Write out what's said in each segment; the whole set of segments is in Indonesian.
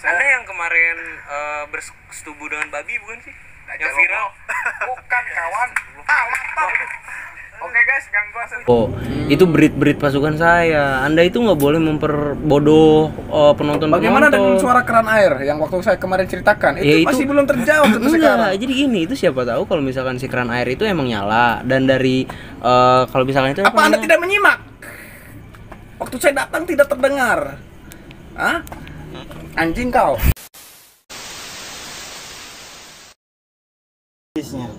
Anda yang kemarin bersetubuh dengan babi bukan sih? Yang viral? Bukan kawan. Mantap. Oke guys, ganggu asal. Oh, itu berit-berit pasukan saya. Anda itu nggak boleh memperbodoh penonton. Bagaimana dengan suara keran air yang waktu saya kemarin ceritakan? Itu masih belum terjawab sampai sekarang. Jadi gini, itu siapa tahu kalau misalkan si keran air itu emang nyala dan dari kalau misalkan itu apa Anda tidak menyimak? Waktu saya datang tidak terdengar. Hah? Anjing kau.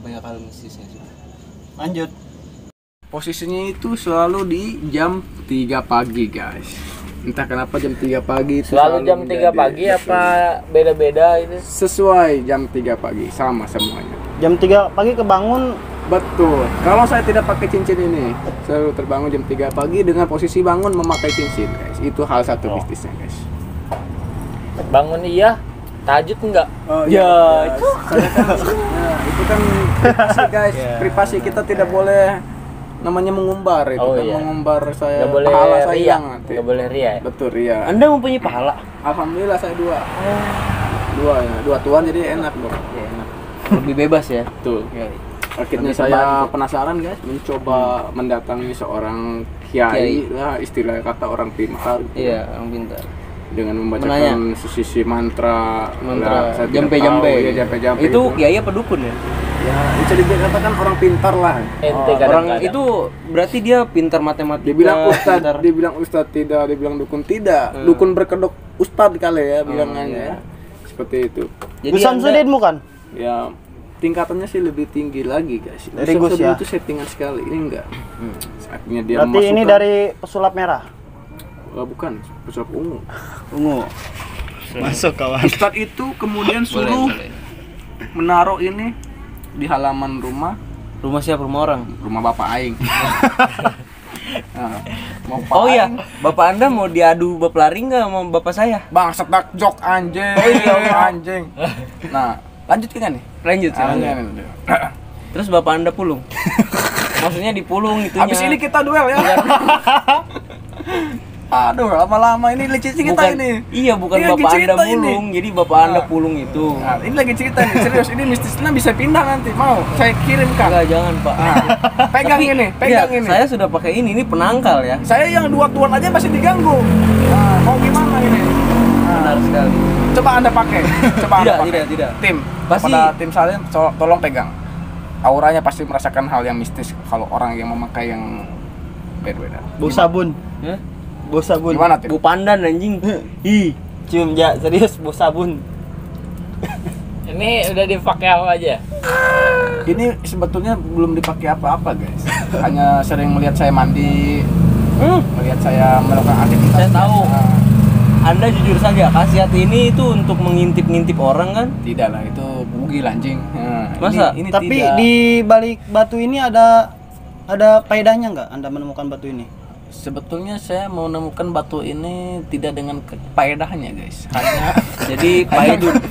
Banyak hal mistisnya sih. Lanjut. Posisinya itu selalu di jam 3 pagi guys. Entah kenapa jam 3 pagi itu selalu jam 3 pagi apa beda-beda itu? Sesuai jam 3 pagi, sama semuanya. Jam 3 pagi kebangun. Betul. Kalau saya tidak pakai cincin ini, selalu terbangun jam 3 pagi dengan posisi bangun memakai cincin guys. Itu hal satu mistisnya guys. Bangun iya, tahajud enggak? Oh iya. Itu saya kan itu kan privasi guys. Privasi kita tidak boleh namanya mengumbar itu mengumbar saya pahala saya nanti. Nggak boleh ria. Betul, ria. Anda mempunyai pahala? Alhamdulillah saya dua. Dua tuan jadi enak dong. Ya, enak. Lebih bebas ya. Betul. Akhirnya saya penasaran guys, mencoba mendatangi seorang kiai lah, istilah kata orang pintar. Iya, orang pintar. Dengan membacakan sisi mantra jampe. Itu kiai apa dukun ya? Ya, bisa dikatakan orang pintar lah. Orang itu berarti dia pintar matematika. Dia bilang ustad tidak, dia bilang dukun tidak. Dukun berkedok ustad kali ya bilangannya. Seperti itu. Jadi Samsudin bukan? Ya, tingkatannya sih lebih tinggi lagi guys. Dari Gus ya? Itu settingan sekali, ini enggak. Saatnya dia berarti ini dari pesulap merah? Bukan, pesulap ungu. Masuk kawan. Ustad itu kemudian suruh menaruh ini di halaman rumah. Rumah siapa? Rumah orang? Rumah bapak aing. Oh iya, bapak Anda mau diadu lari nggak sama bapak saya? Bang, setak jok anjing. Oh iya, anjing. Nah, lanjut kan nih? Lanjut. Terus bapak Anda pulung? Maksudnya dipulung itunya. Habis ini kita duel ya. Aduh, lama-lama ini lagi cerita ini. Iya, bukan bapak Anda pulung. Jadi bapak Anda pulung itu. Nah, ini lagi cerita nih, serius. Ini mistisnya bisa pindah nanti. Mau saya kirimkan? Enggak, jangan, Pak. Pegang ini. Saya sudah pakai ini penangkal ya. Saya yang dua tuan aja masih diganggu. Nah, mau gimana ini? Benar sekali. Coba Anda pakai. Tidak. Tim. Pada tim saya tolong pegang. Auranya pasti merasakan hal yang mistis kalau orang yang memakai yang beda-beda. Bau sabun. Bau sabun. Gimana tuh? Bau pandan anjing. Cium ya, serius bau sabun. Ini udah dipakai apa aja? Ini sebetulnya belum dipakai apa-apa guys. Hanya sering melihat saya mandi, melihat saya melakukan aktivitas. Saya tahu. Anda jujur saja, khasiat ini itu untuk mengintip-ngintip orang kan? Tidak lah, itu bugil anjing. Masa? Ini tapi tidak. Di balik batu ini ada faedahnya nggak Anda menemukan batu ini? Sebetulnya saya mau menemukan batu ini tidak dengan faedahnya guys. Hanya jadi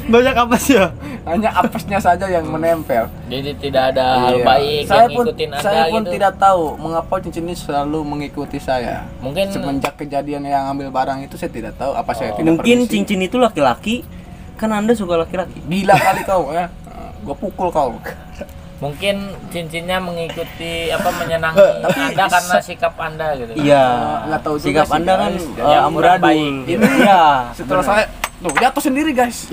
banyak apa sih ya? Hanya apesnya saja yang menempel. Jadi tidak ada hal baik yang ngikutin Anda. Saya pun gitu. tidak tahu mengapa cincin ini selalu mengikuti saya. Mungkin semenjak kejadian yang ambil barang itu saya tidak tahu apa saya tidak mungkin permisi. Cincin itu laki-laki. Kan Anda suka laki-laki. Gila kali kau ya. Gua pukul kau. Mungkin cincinnya mengikuti menyenangi Anda karena sikap Anda gitu. Iya, nggak tahu juga sikap sih, Anda kan amburadul. Ini ya. Setelah saya jatuh sendiri guys.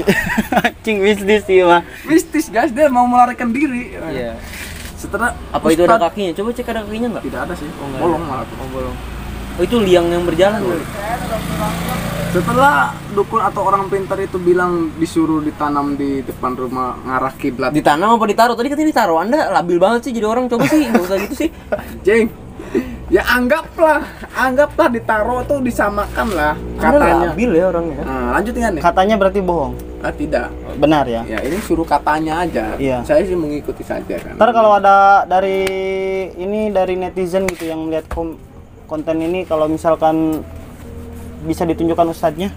Cing mistis sih mah. Mistis guys, dia mau melarikan diri. Iya. Setelah apa itu ada kakinya? Coba cek ada kakinya nggak? Tidak ada sih. Bolong malah. Bolong. Oh, itu liang yang berjalan. Setelah dukun atau orang pintar itu bilang disuruh ditanam di depan rumah ngarah kiblat. Ditanam apa ditaruh? Tadi katanya ditaruh. Anda labil banget sih jadi orang. Coba sih, nggak usah gitu sih. Anjing. Ya anggaplah ditaruh tuh disamakan lah katanya. Anda labil ya orangnya. Nah, lanjutin nih. Katanya berarti bohong. Tidak. Benar ya? Ya, ini suruh katanya aja. Iya. Saya sih mengikuti saja kan. Ntar kalau ada dari netizen gitu yang melihat konten ini, kalau misalkan bisa ditunjukkan ustadznya?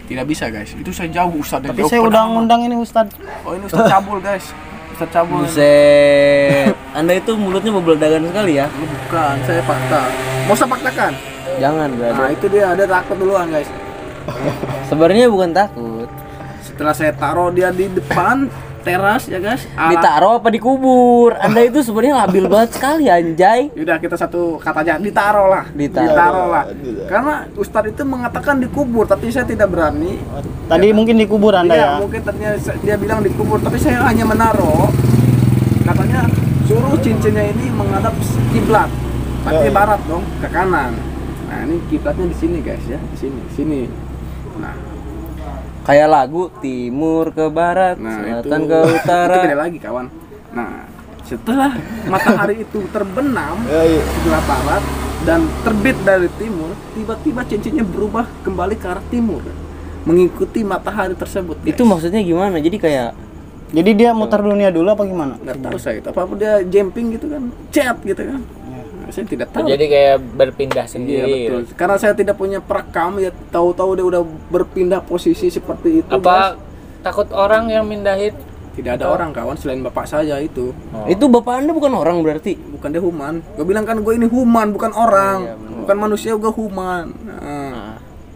Tidak bisa guys, itu saya jauh ustadz. Tapi saya udah ngundang ini ustadz. Oh, ini ustadz cabul guys. Ustadz cabul. Buset. Anda itu mulutnya berbeladagan sekali ya? Bukan, saya fakta. Mau saya faktakan? Jangan, brother. Nah, itu dia ada takut duluan guys. Sebenarnya bukan takut. Setelah saya taruh dia di depan teras ya guys. Ditaruh apa dikubur? Anda itu sebenarnya labil banget sekali anjay. Udah kita satu kata aja, ditaruh lah. Karena Ustadz itu mengatakan dikubur, tapi saya tidak berani. Tadi mungkin dikubur Anda ya? Mungkin tadinya dia bilang dikubur, tapi saya hanya menaruh. Katanya suruh cincinnya ini menghadap kiblat. Berarti barat dong, ke kanan. Nah, ini kiblatnya di sini guys ya, di sini. Nah, Kayak lagu timur ke barat, selatan ke utara. Itu beda lagi kawan. Nah, setelah matahari itu terbenam sebelah barat dan terbit dari timur, tiba-tiba cincinnya berubah kembali ke arah timur, mengikuti matahari tersebut. Guys. Itu maksudnya gimana? Jadi dia muter dunia dulu apa gimana? Nggak tahu saya itu. Apa dia jumping gitu kan, cet gitu kan. Saya tidak tahu. Jadi kayak berpindah Iya sendiri. betul. Karena saya tidak punya perekam ya, tahu-tahu dia udah berpindah posisi seperti itu. Apa guys. takut orang yang mindahin? Tidak ada orang kawan selain bapak saya itu. Itu bapak Anda bukan orang berarti? Bukan dia human. Gue bilang kan gue ini human bukan orang. Bukan manusia, gue human.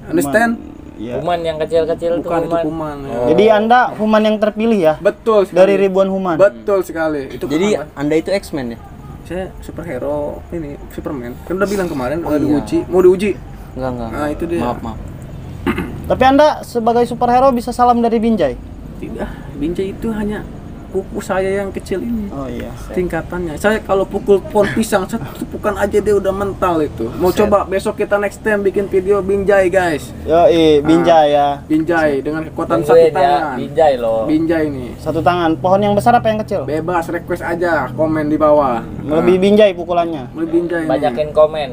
Understand? Ya. Human yang kecil-kecil Bukan itu itu human. human. Ya. Jadi Anda human yang terpilih ya? Betul sekali. Dari ribuan human. Betul sekali. Itu Jadi kenapa? Anda itu X-Men ya? Saya superhero ini Superman. Kan udah bilang kemarin diuji, mau diuji. Enggak. Nah, itu dia. Maaf. Tapi Anda sebagai superhero bisa salam dari Binjai? Tidak, Binjai itu hanya kuku saya yang kecil ini. Oh iya. Tingkatannya. Saya kalau pukul pohon pisang, saya tupukan aja dia udah mental itu. Mau coba besok kita next time bikin video Binjai guys. Binjai ya. Binjai dengan kekuatan Tungguin satu tangan. Binjai loh. Binjai nih. Satu tangan. Pohon yang besar apa yang kecil? Bebas request aja, komen di bawah. Lebih Binjai pukulannya. Lebih Binjai. nih. Banyakin komen.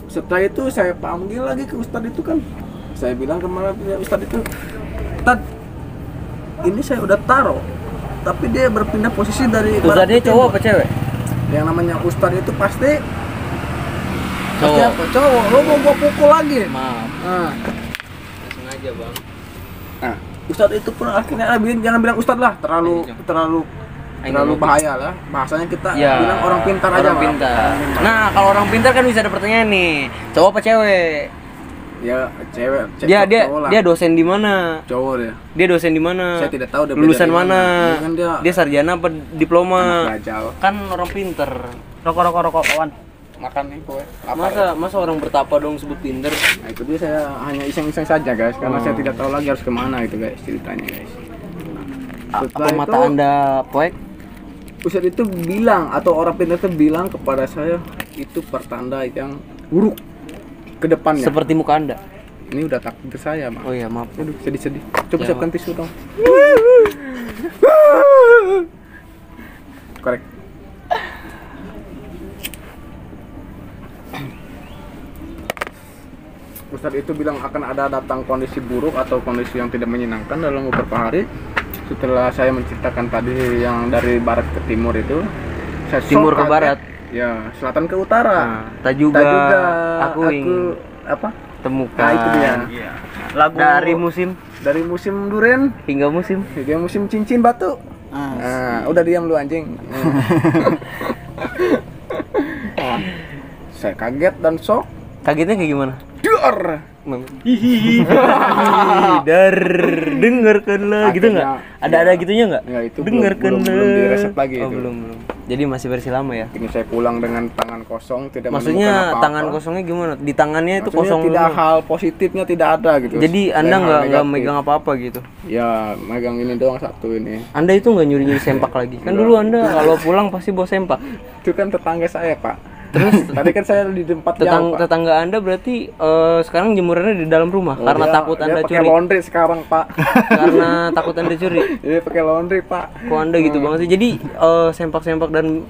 Setelah itu saya panggil lagi ke Ustadz itu kan. Saya bilang kemarin Ustadz itu, Ustadz, ini saya udah taruh, tapi dia berpindah posisi dari barat Ustadznya ke cowok timur. apa cewek? Yang namanya Ustadz itu pasti Cowok. apa? Cowok. Lo mau gua pukul lagi? Maaf. Nah, Sengaja bang. nah, Ustadz itu pun akhirnya jangan bilang Ustadz lah, terlalu bahaya lah. Bahasanya kita bilang orang pintar aja. Orang pintar. Nah kalau orang pintar kan bisa ada pertanyaan nih, cowok apa cewek? Ya cewek. Dia dosen di mana? Cowok dia. Dia dosen di mana? Saya tidak tahu dia Lulusan belajar di mana? mana. Kan Dia sarjana apa diploma? Anak bajal. Kan orang pinter. Rokok kawan. Makan nih gue. Masa orang bertapa dong sebut pinter? Nah itu dia, saya hanya iseng-iseng saja guys, karena saya tidak tahu lagi harus kemana itu guys ceritanya guys. Apa mata Anda poek? Ustadz itu bilang, atau orang pintar itu bilang kepada saya, itu pertanda yang buruk ke depannya. Seperti muka Anda. Ini udah takdir saya, Mak. Oh iya, maaf. Aduh, sedih-sedih. Coba Ya, siapkan tisu dong. Korek. Ustadz itu bilang akan ada datang kondisi buruk atau kondisi yang tidak menyenangkan dalam beberapa hari. Setelah saya menceritakan tadi yang dari barat ke timur itu, saya Timur shock ke kaget. barat. Ya, selatan ke utara. Tak juga, aku apa? temukan. Nah, itu dia. Lagu Dari musim duren hingga musim. hingga musim cincin batu. Nah, udah diam lu anjing. Saya kaget dan shock. Kagetnya kayak gimana? Dar. Dar, dengarkanlah gitu nggak? Ada gitunya nggak? Enggak, itu Dengarkanlah. belum diresep lagi Oh, itu. belum. Jadi masih versi lama ya? Ini saya pulang dengan tangan kosong, tidak menemukan Maksudnya apa-apa. tangan kosongnya gimana? Di tangannya itu Maksudnya kosong tidak semua. hal positifnya tidak ada gitu. Jadi Anda Selain hal nggak negatif. megang apa-apa gitu? Ya, megang ini doang satu ini. Anda itu nggak nyuri-nyuri sempak lagi? Kan dulu Anda kalau pulang pasti bawa sempak. Itu kan tetangga saya, Pak. Terus tadi kan saya di tempat jauh, Pak. Tetangga Anda berarti sekarang jemurannya di dalam rumah karena takut Anda pakai curi. laundry sekarang, Pak. Karena takut Anda curi. Jadi pakai laundry, Pak. Kok Anda gitu banget sih? Jadi sempak-sempak dan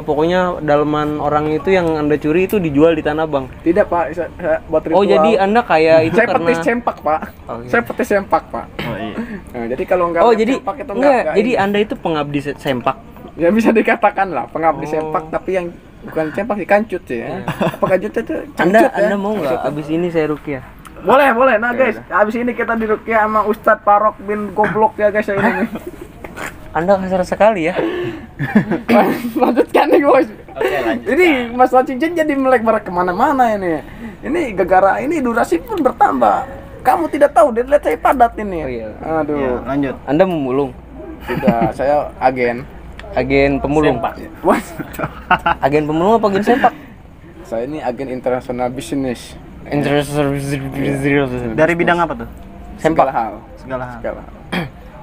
pokoknya dalaman orang itu yang Anda curi itu dijual di Tanah Abang. Tidak, Pak. Saya buat ritual. Oh, jadi Anda kayak itu saya karena petis sempak, Pak. Oh, iya. Saya petis sempak, Pak. Oh iya. Nah, jadi kalau nggak Oh, lihat jadi sempak itu enggak. nggak Jadi ini. Anda itu pengabdi sempak. Ya bisa dikatakan lah pengabdi Oh. sempak, tapi yang bukan sempak sih, kancut sih ya. Apa kancut itu? Anda Kancut ya. Anda mau nggak abis ini saya rukyah? Boleh. Nah guys, habis ini kita dirukyah sama Ustadz Parok bin Goblok ya guys ya ini. Anda kasar sekali ya. Lanjutkan nih guys. Oke, lanjut. Ini masalah cincin jadi melebar kemana-mana ini. Ini gara-gara ini durasi pun bertambah. Kamu tidak tahu, lihat saya padat ini. Oh iya. Aduh. Ya, lanjut. Anda memulung. Tidak, saya agen. Agen pemulung. Sempak. What? Agen pemulung apa agen sempak? Saya ini agen internasional bisnis. Dari bidang apa tuh? Segala hal. Segala hal. Segala hal.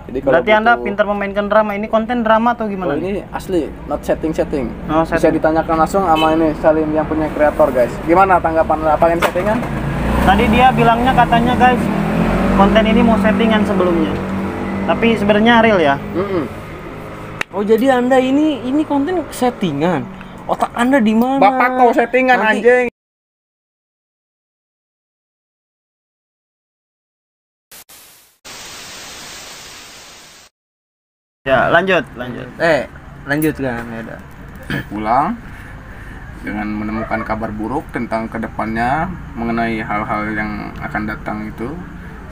Jadi kalau Berarti Anda butuh- pintar memainkan drama. Ini konten drama atau Oh, gimana? ini asli, not setting. Oh, Bisa setting. ditanyakan langsung sama ini Salim yang punya kreator, guys. Gimana tanggapan Anda? Pengen settingan? Tadi dia bilangnya katanya guys, konten ini mau settingan sebelumnya. Tapi sebenarnya real ya. Oh jadi Anda ini konten settingan. Otak Anda di mana? Bapak kau settingan Nanti- anjing. Ya, lanjut. Lanjutkan ya udah. Pulang dengan menemukan kabar buruk tentang kedepannya mengenai hal-hal yang akan datang itu.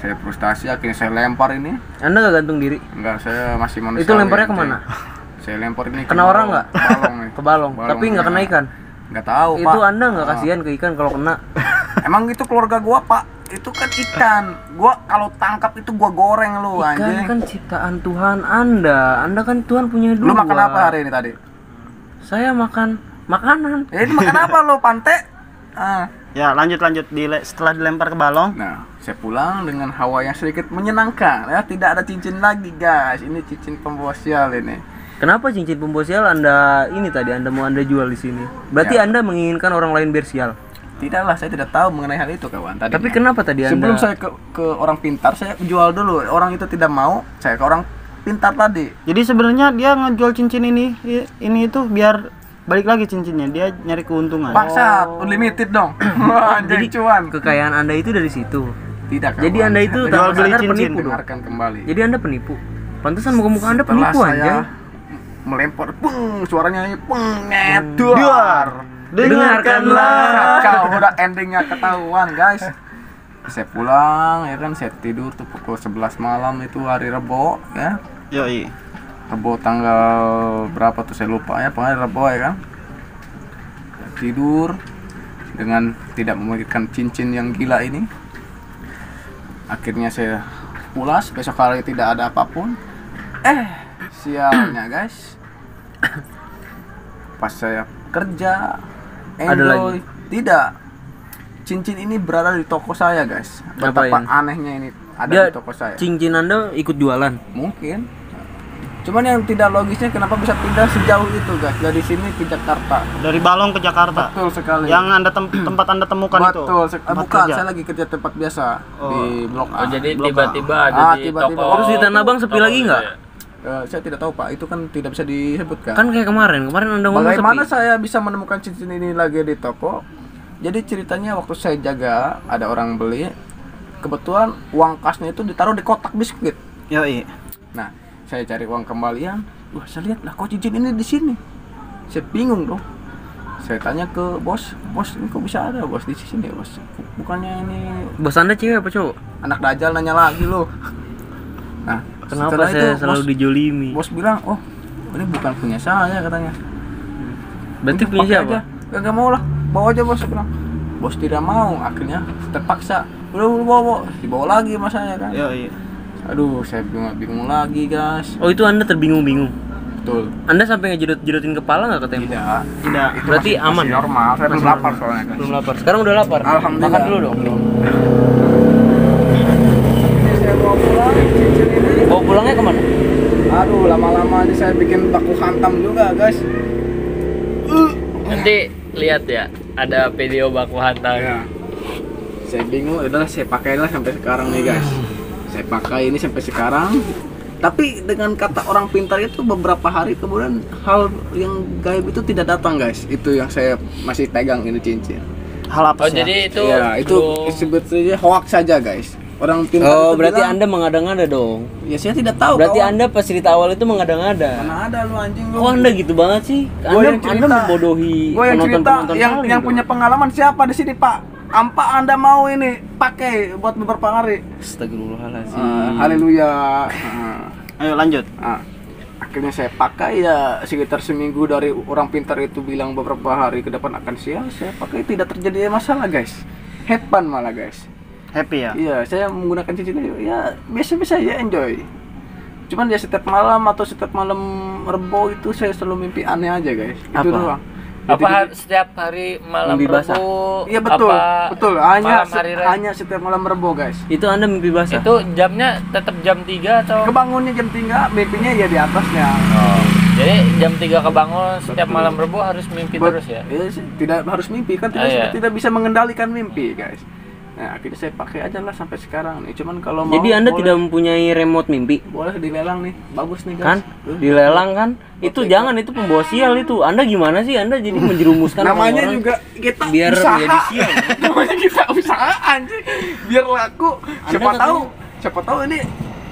Saya frustasi, akhirnya saya lempar ini. Anda nggak gantung diri? Enggak, saya masih manusia. Itu lemparnya kemana? Saya lempar ini ke Kena orang balong. nggak? Balong nih. Ke balong. Tapi nggak kena ikan. Nggak tahu, Pak. Itu Anda nggak kasihan ke ikan kalau kena? Emang itu keluarga gua, Pak. Itu kan ikan. Gua kalau tangkap itu gua goreng lu, Ikan anjing. kan ciptaan Tuhan Anda. Anda kan Tuhan punya dua. Lu makan apa hari ini tadi? Saya makan makanan. Ini makan apa lu, Pante? Ah. Ya, lanjut setelah dilempar ke balong. Nah, saya pulang dengan hawa yang sedikit menyenangkan. Ya, tidak ada cincin lagi, guys. Ini cincin pembawa sial ini. Kenapa cincin pembawa sial Anda ini tadi mau Anda jual di sini? Berarti Ya. Anda menginginkan orang lain bersial. Tidaklah, saya tidak tahu mengenai hal itu, kawan. Tadi. Tapi kenapa tadi Anda? Sebelum saya ke orang pintar, saya jual dulu. Orang itu tidak mau, saya ke orang pintar tadi. Jadi sebenarnya dia ngejual cincin ini itu biar balik lagi cincinnya. Dia nyari keuntungan. Bangsat, unlimited dong. Jadi cuan. Kekayaan Anda itu dari situ. Tidak, kawan. Jadi Anda itu Saya jual tanpa beli sadar cincin. penipu dong. dengarkan kembali. Jadi Anda penipu. Pantesan muka-muka Anda Setelah penipu saya anjay. melempar, suaranya ngeduar. Dengarkanlah. Kau udah endingnya ketahuan, guys. Saya pulang, ya kan, saya tidur tuh pukul 11 malam itu hari Rebo, ya. Yoi. Rebo tanggal berapa tuh saya lupa ya, pokoknya Rebo ya kan. Tidur dengan tidak memikirkan cincin yang gila ini. Akhirnya saya pulas, besok hari tidak ada apapun. Sialnya guys. Pas saya kerja, Ada enjoy, tidak. Cincin ini berada di toko saya guys. Betapa Ngapain? anehnya ini ada Dia di toko saya. cincin Anda ikut jualan. Mungkin. Cuman yang tidak logisnya kenapa bisa pindah sejauh itu guys, dari sini ke Jakarta. Dari Balong ke Jakarta. Betul sekali. Yang tempat Anda temukan itu. Betul. Tempat Bukan, kerja. saya lagi kerja tempat biasa di Blok A. Oh, jadi Blok A. tiba-tiba ada di tiba-tiba. toko. Terus di Tanah Abang sepi toko lagi gitu nggak? ya? Saya tidak tahu Pak, itu kan tidak bisa disebutkan. Kan kayak kemarin Anda ngomong Bagaimana sepi. saya bisa menemukan cincin ini lagi di toko? Jadi ceritanya waktu saya jaga, ada orang beli. Kebetulan uang kasnya itu ditaruh di kotak biskuit. Yoi. Nah, saya cari uang kembalian. Wah, saya lihat lah kok cincin ini di sini. Saya bingung dong. Saya tanya ke bos, ini kok bisa ada bos di sini ya bos? Bukannya ini Bos Anda cewek apa cowok? anak dajal nanya lagi loh. Nah, Kenapa setelah saya itu, selalu dijolimi? bos bilang, oh ini bukan punya saya katanya. Berarti Udah, punya pakai siapa? aja. Gak mau lah, bawa aja bos. Saya bilang. Bos tidak mau, akhirnya terpaksa. Udah bawa, dibawa lagi sama saya kan. Yoi. Aduh, saya bingung lagi guys. Oh itu Anda terbingung-bingung. Betul. Anda sampai ngejedot-jedotin kepala nggak ke tembok? Tidak. Itu Berarti masih aman ya? normal. Saya belum Masih lapar soalnya guys. Belum lapar. Sekarang udah lapar. Alhamdulillah. Makan dulu dong. Ini saya bawa pulang cincin ini. Bawa pulangnya kemana? Aduh, lama-lama aja saya bikin baku hantam juga guys. Nanti lihat ya, ada video baku hantam. Ya. Saya bingung, udahlah saya pakailah sampai sekarang nih guys. Saya pakai ini sampai sekarang. Tapi dengan kata orang pintar itu beberapa hari kemudian hal yang gaib itu tidak datang guys. Itu yang saya masih pegang ini cincin. Hal apa Oh, sih? jadi itu Ya, itu belum- sebetulnya hoax saja guys. Orang pintar Oh itu berarti bilang, Anda mengada-ngada dong. ya saya tidak tahu. Berarti kawan. Anda pas cerita awal itu mengada-ngada. Mana ada lu anjing lu. Kok Anda gitu banget sih? Anda membodohi Gue yang cerita penonton-penonton yang kali yang dong. punya pengalaman siapa di sini Pak? Apa Anda mau ini pakai buat beberapa hari? Astagfirullahaladzim. Haleluya. Ayo lanjut. Akhirnya saya pakai ya sekitar seminggu dari orang pintar itu bilang beberapa hari ke depan akan sial. Saya pakai tidak terjadi masalah guys. Hepan malah guys. Happy ya. Iya, saya menggunakan cincin ini ya biasa-biasa ya, enjoy. Cuman ya setiap malam atau setiap malam Rebo itu saya selalu mimpi aneh aja guys. Itu Apa? doang. Setiap hari malam Mimpi basah. Rebo? Iya betul, apa betul. Hanya malam hari Raya? hanya setiap malam Rebo guys. Itu Anda mimpi basah? Itu jamnya tetap jam 3 atau? Kebangunnya jam 3, mimpinya ya di atasnya. Oh, jadi jam 3 kebangun setiap Betul. malam Rebo harus mimpi terus ya? Iya sih, tidak harus mimpi kan tidak, Iya. tidak bisa mengendalikan mimpi guys. Nah akhirnya saya pakai aja lah sampai sekarang nih. Cuman kalau mau Jadi Anda boleh, tidak mempunyai remote mimpi? boleh dilelang nih, bagus nih guys. Kan? Dilelang kan? Itu jangan, itu pembawa sial itu. Anda gimana sih? Anda jadi menjerumuskan Namanya orang juga kita biar usaha. menjadi sial. Namanya kita usaha anjing biar laku. Siapa katanya- tahu ini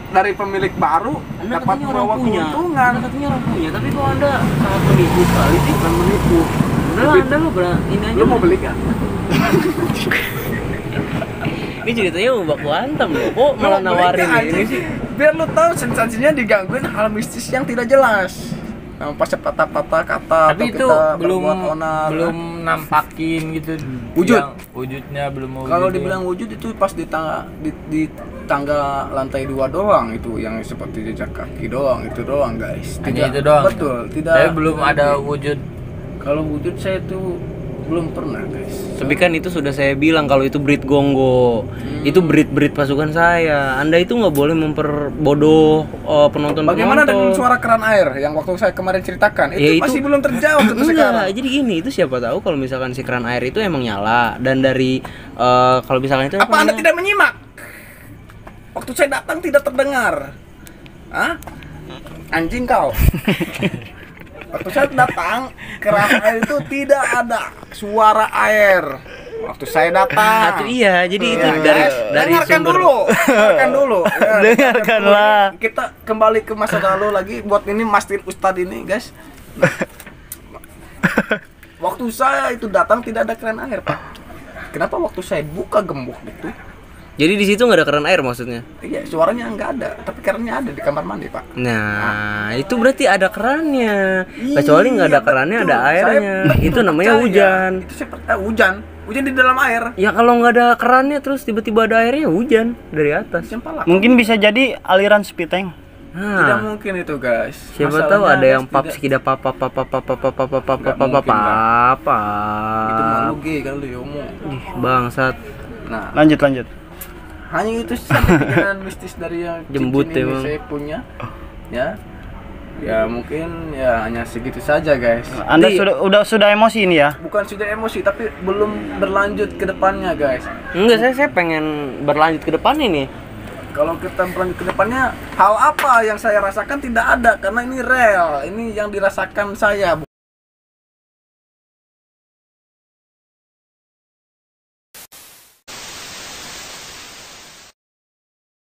dari pemilik baru Anda dapat katanya bawa orang punya. keuntungan. Anda katanya orang punya, tapi kok Anda sangat menipu sekali sih? Bukan menipu. Udah lah, Anda lo ini aja. Lu mau beli kan? Ini ceritanya mau baku hantam loh. Kok malah nawarin ini sih? Biar lu tahu sensasinya digangguin hal mistis yang tidak jelas. Nah, pas patah-patah kata Tapi atau itu kita belum berbuat onar. nampakin gitu. Wujud. Yang wujudnya belum mau. Kalau wujud. dibilang wujud itu pas di tangga lantai 2 doang, itu yang seperti jejak kaki doang, itu doang guys. Hanya itu doang. Betul, tidak. Tapi belum ada wujud. Kalau wujud saya tuh belum pernah guys. Tapi kan itu sudah saya bilang kalau itu breed gonggo. Itu breed pasukan saya. Anda itu nggak boleh memperbodoh penonton. Bagaimana dengan suara keran air yang waktu saya kemarin ceritakan? Itu, Ya, itu- masih belum terjawab sampai sekarang. Enggak, jadi gini, itu siapa tahu kalau misalkan si keran air itu emang nyala dan dari kalau misalkan itu Apa Anda tidak menyimak? Waktu saya datang tidak terdengar. Hah? Anjing kau. Waktu saya datang, keran air itu tidak ada suara air. Waktu saya datang. Satu iya, jadi itu Ya, dari guys, dari dengarkan sumber. dulu. Dengarkan dulu. Ya, Dengarkanlah. dulu. Kita kembali ke masa lalu lagi buat ini mastiin Ustadz ini, guys. Waktu saya itu datang tidak ada keran air, Pak. Kenapa waktu saya buka gembok itu? Jadi di situ nggak ada keran air maksudnya. Iya, suaranya nggak ada, tapi kerannya ada di kamar mandi, Pak. Nah, itu berarti ada kerannya. Kecuali nggak ada Iya, kerannya, betul. ada airnya. Saya Itu namanya percaya. hujan. Itu saya hujan. Hujan di dalam air. Ya kalau nggak ada kerannya terus tiba-tiba ada airnya, hujan dari atas. Hujan palak. Mungkin bisa jadi aliran spiteng. Tidak Nah, mungkin itu, guys. siapa Masalahnya, tahu ada guys, yang pap tidak- sekida papa papa papa papa papa papa Nggak papa mungkin, Bang. papa. Itu malu gay kali omong. Ih, bangsat. Nah, Lanjut. hanya itu saja pikiran mistis dari yang Jembut cincin ini emang. saya punya. Ya mungkin ya hanya segitu saja, guys. Anda Jadi- sudah emosi ini ya. Bukan sudah emosi tapi belum berlanjut ke depannya, guys. Enggak, saya pengen berlanjut ke depan ini. Kalau kita berlanjut ke depannya, hal apa yang saya rasakan tidak ada karena ini real. Ini yang dirasakan saya,